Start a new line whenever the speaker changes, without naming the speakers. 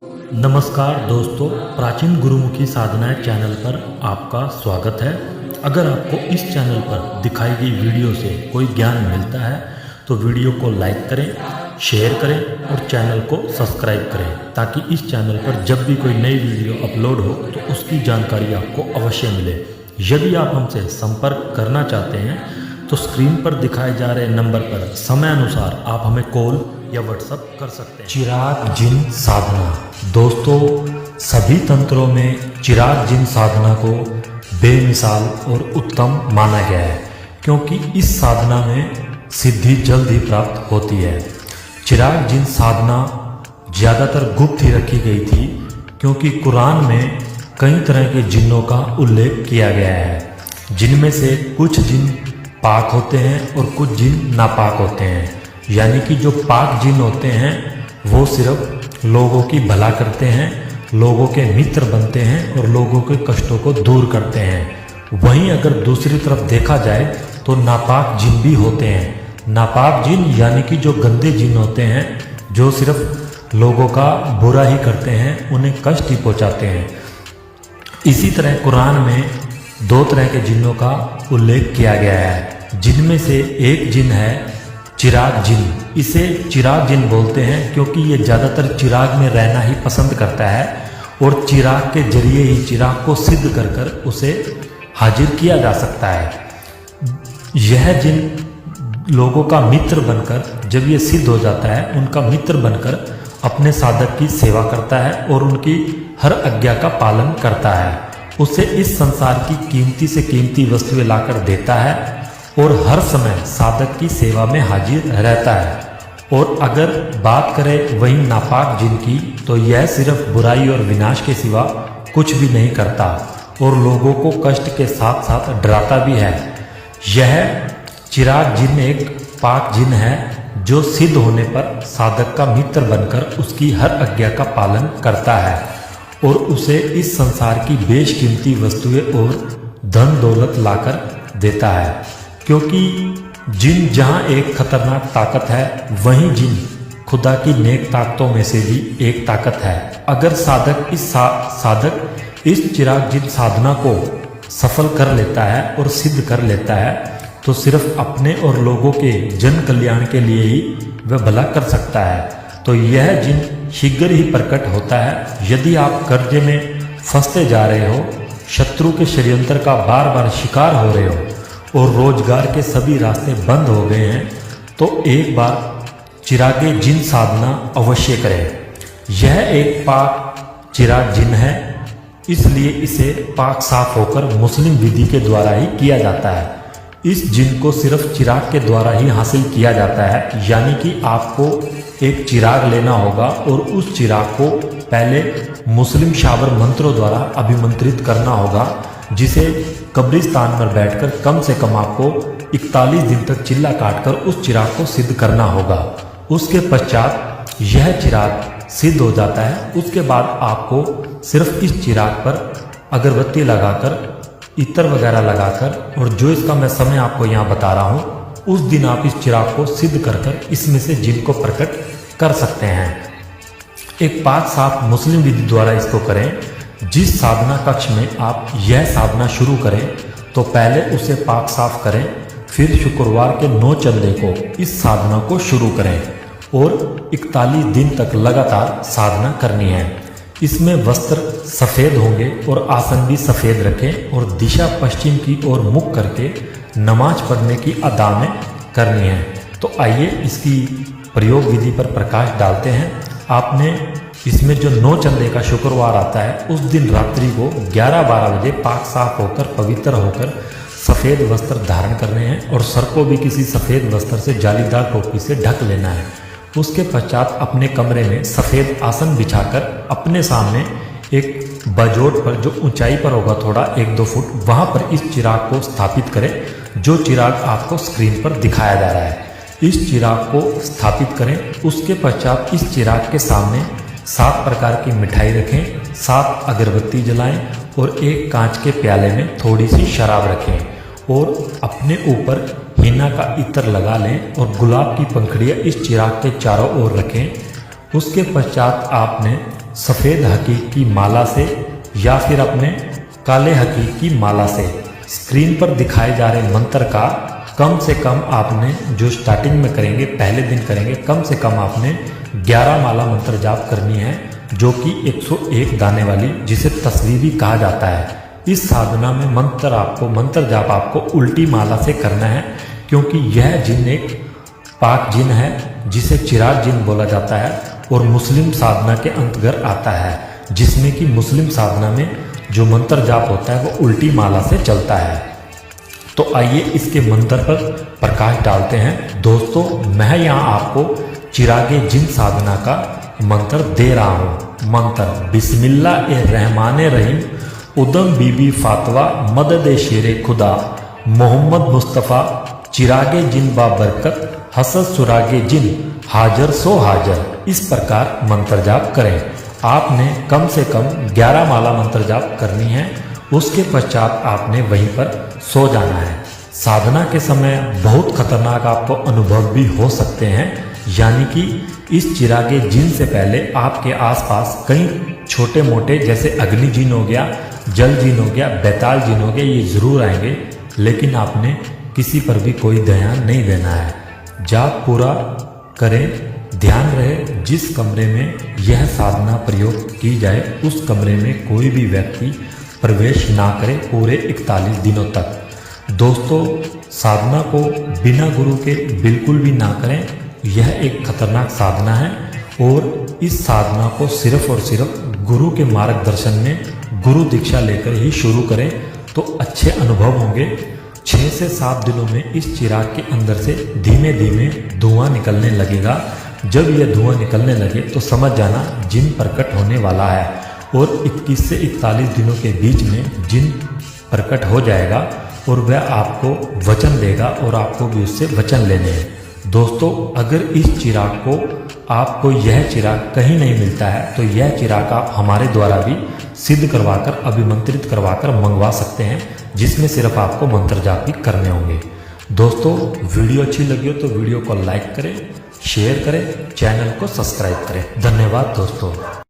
नमस्कार दोस्तों, प्राचीन गुरुमुखी साधनाएं चैनल पर आपका स्वागत है। अगर आपको इस चैनल पर दिखाई गई वीडियो से कोई ज्ञान मिलता है तो वीडियो को लाइक करें, शेयर करें और चैनल को सब्सक्राइब करें ताकि इस चैनल पर जब भी कोई नई वीडियो अपलोड हो तो उसकी जानकारी आपको अवश्य मिले। यदि आप हमसे संपर्क करना चाहते हैं तो स्क्रीन पर दिखाए जा रहे नंबर पर समय अनुसार आप हमें कॉल या व्हाट्सएप कर सकते हैं। चिराग जिन साधना। दोस्तों, सभी तंत्रों में चिराग जिन साधना को बेमिसाल और उत्तम माना गया है क्योंकि इस साधना में सिद्धि जल्द ही प्राप्त होती है। चिराग जिन साधना ज़्यादातर गुप्त ही रखी गई थी क्योंकि कुरान में कई तरह के जिन्नों का उल्लेख किया गया है, जिनमें से कुछ जिन पाक होते हैं और कुछ जिन नापाक होते हैं। यानी कि जो पाक जिन होते हैं वो सिर्फ लोगों की भला करते हैं, लोगों के मित्र बनते हैं और लोगों के कष्टों को दूर करते हैं। वहीं अगर दूसरी तरफ देखा जाए तो नापाक जिन भी होते हैं। नापाक जिन यानी कि जो गंदे जिन होते हैं, जो सिर्फ लोगों का बुरा ही करते हैं, उन्हें कष्ट ही पहुंचाते हैं। इसी तरह कुरान में दो तरह के जिन्नों का उल्लेख किया गया है, जिनमें से एक जिन है चिराग जिन। इसे चिराग जिन बोलते हैं क्योंकि ये ज़्यादातर चिराग में रहना ही पसंद करता है और चिराग के जरिए ही चिराग को सिद्ध कर कर उसे हाजिर किया जा सकता है। यह जिन लोगों का मित्र बनकर जब ये सिद्ध हो जाता है, उनका मित्र बनकर अपने साधक की सेवा करता है और उनकी हर आज्ञा का पालन करता है। उसे इस संसार की कीमती से कीमती वस्तुएं लाकर देता है और हर समय साधक की सेवा में हाजिर रहता है। और अगर बात करें वही नापाक जिन की, तो यह सिर्फ बुराई और विनाश के सिवा कुछ भी नहीं करता और लोगों को कष्ट के साथ साथ डराता भी है। यह चिराग जिन एक पाक जिन है जो सिद्ध होने पर साधक का मित्र बनकर उसकी हर आज्ञा का पालन करता है और उसे इस संसार की बेशकीमती वस्तुएं और धन दौलत लाकर देता है। क्योंकि जिन जहाँ एक खतरनाक ताकत है, वहीं जिन खुदा की नेक ताकतों में से भी एक ताकत है। अगर साधक इस चिराग जिन साधना को सफल कर लेता है और सिद्ध कर लेता है तो सिर्फ अपने और लोगों के जन कल्याण के लिए ही वह भला कर सकता है। तो यह जिन शीघ्र ही प्रकट होता है। यदि आप कर्जे में फंसते जा रहे हो, शत्रु के षड्यंत्र का बार बार शिकार हो रहे हो और रोजगार के सभी रास्ते बंद हो गए हैं, तो एक बार चिरागे जिन साधना अवश्य करें। यह एक पाक चिराग जिन है, इसलिए इसे पाक साफ होकर मुस्लिम विधि के द्वारा ही किया जाता है। इस जिन को सिर्फ चिराग के द्वारा ही हासिल किया जाता है। यानी कि आपको एक चिराग लेना होगा और उस चिराग को पहले मुस्लिम शावर मंत्रों द्वारा अभिमंत्रित करना होगा, जिसे कब्रिस्तान पर बैठकर कम से कम आपको 41 दिन तक चिल्ला काटकर उस चिराग को सिद्ध करना होगा। उसके पश्चात यह चिराग सिद्ध हो जाता है। उसके बाद आपको सिर्फ इस चिराग पर अगरबत्ती लगाकर, इत्र वगैरह लगाकर, और जो इसका मैं समय आपको यहाँ बता रहा हूँ, उस दिन आप इस चिराग को सिद्ध कर कर इसमें से जिन को प्रकट कर सकते हैं। एक पाक साफ मुस्लिम विधि द्वारा इसको करें। जिस साधना कक्ष में आप यह साधना शुरू करें तो पहले उसे पाक साफ करें, फिर शुक्रवार के 9 चंदे को इस साधना को शुरू करें और 41 दिन तक लगातार साधना करनी है। इसमें वस्त्र सफ़ेद होंगे और आसन भी सफ़ेद रखें और दिशा पश्चिम की ओर मुख करके नमाज पढ़ने की अदा में करनी है। तो आइए इसकी प्रयोग विधि पर प्रकाश डालते हैं। आपने इसमें जो 9 चंदे का शुक्रवार आता है, उस दिन रात्रि को 11-12 बजे पाक साफ होकर पवित्र होकर सफ़ेद वस्त्र धारण करने हैं और सर को भी किसी सफ़ेद वस्त्र से जालीदार टोपी से ढक लेना है। उसके पश्चात अपने कमरे में सफ़ेद आसन बिछाकर अपने सामने एक बाजोट पर, जो ऊंचाई पर होगा थोड़ा 1-2 फुट, वहाँ पर इस चिराग को स्थापित करें जो चिराग आपको स्क्रीन पर दिखाया जा रहा है। इस चिराग को स्थापित करें। उसके पश्चात इस चिराग के सामने 7 प्रकार की मिठाई रखें, 7 अगरबत्ती जलाएं और एक कांच के प्याले में थोड़ी सी शराब रखें और अपने ऊपर हिना का इत्र लगा लें और गुलाब की पंखुड़ियाँ इस चिराग के चारों ओर रखें। उसके पश्चात आपने सफ़ेद हकीक की माला से या फिर अपने काले हकीक की माला से स्क्रीन पर दिखाए जा रहे मंत्र का कम से कम आपने जो स्टार्टिंग में करेंगे, पहले दिन करेंगे, कम से कम आपने 11 माला मंत्र जाप करनी है, जो कि 101 दाने वाली, जिसे तस्वीरी कहा जाता है। इस साधना में मंत्र जाप आपको उल्टी माला से करना है, क्योंकि यह जिन एक पाक जिन है जिसे चिराग जिन बोला जाता है और मुस्लिम साधना के अंतर्गत आता है, जिसमें कि मुस्लिम साधना में जो मंत्र जाप होता है वो उल्टी माला से चलता है। तो आइए इसके मंत्र पर प्रकाश डालते हैं। दोस्तों, मैं यहाँ आपको चिरागे जिन साधना का मंत्र दे रहा हूँ। मंत्र बिस्मिल्लाहिर्रहमानिर्रहीम। उदम बीबी फातवा मदद शेरे खुदा मोहम्मद मुस्तफ़ा चिरागे जिन बाबरकत हसद सुरागे जिन हाजर सो हाजर। इस प्रकार मंत्र जाप करें। आपने कम से कम 11 माला मंत्र जाप करनी है। उसके पश्चात आपने वहीं पर सो जाना है। साधना के समय बहुत खतरनाक आपको अनुभव भी हो सकते हैं, यानी कि इस चिरागे जिन से पहले आपके आसपास कई छोटे मोटे जैसे अग्नि जिन हो गया, जल जिन हो गया, बैताल जिन हो गया, ये जरूर आएंगे, लेकिन आपने किसी पर भी कोई ध्यान नहीं देना है। जाप पूरा करें। ध्यान रहे जिस कमरे में यह साधना प्रयोग की जाए उस कमरे में कोई भी व्यक्ति प्रवेश ना करे पूरे 41 दिनों तक। दोस्तों, साधना को बिना गुरु के बिल्कुल भी ना करें। यह एक खतरनाक साधना है और इस साधना को सिर्फ और सिर्फ गुरु के मार्गदर्शन में गुरु दीक्षा लेकर ही शुरू करें तो अच्छे अनुभव होंगे। 6 से 7 दिनों में इस चिराग के अंदर से धीमे धीमे धुआं निकलने लगेगा। जब यह धुआं निकलने लगे तो समझ जाना जिन प्रकट होने वाला है और 21 से 41 दिनों के बीच में जिन प्रकट हो जाएगा और वह आपको वचन देगा और आपको भी उससे वचन लेने हैं। दोस्तों, अगर इस चिराग को आपको यह चिराग कहीं नहीं मिलता है तो यह चिराग आप हमारे द्वारा भी सिद्ध करवाकर, अभिमंत्रित करवाकर मंगवा सकते हैं, जिसमें सिर्फ आपको मंत्र जाप भी करने होंगे। दोस्तों, वीडियो अच्छी लगी हो तो वीडियो को लाइक करें, शेयर करें, चैनल को सब्सक्राइब करें। धन्यवाद दोस्तों।